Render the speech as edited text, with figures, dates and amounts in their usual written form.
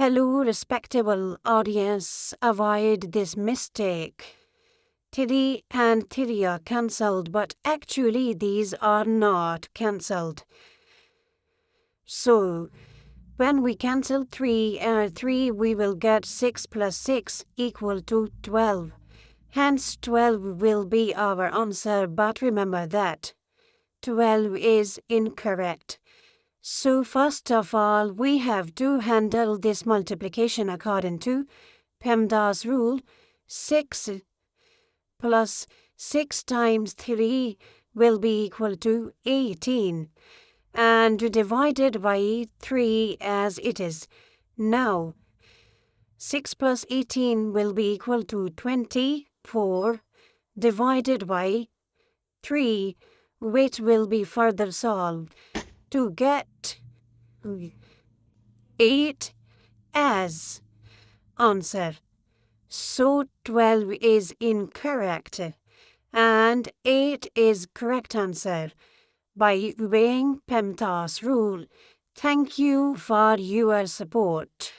Hello, respectable audience. Avoid this mistake. 3 and 3 are cancelled, but actually these are not cancelled. So, when we cancel 3 and 3, we will get 6 plus 6 equal to 12. Hence, 12 will be our answer, but remember that 12 is incorrect. So first of all, we have to handle this multiplication according to PEMDAS rule. 6 plus 6 times 3 will be equal to 18, and divided by 3 as it is. Now, 6 plus 18 will be equal to 24 divided by 3, which will be further solved to get 8 as answer. So 12 is incorrect and 8 is correct answer by obeying PEMDAS rule. Thank you for your support.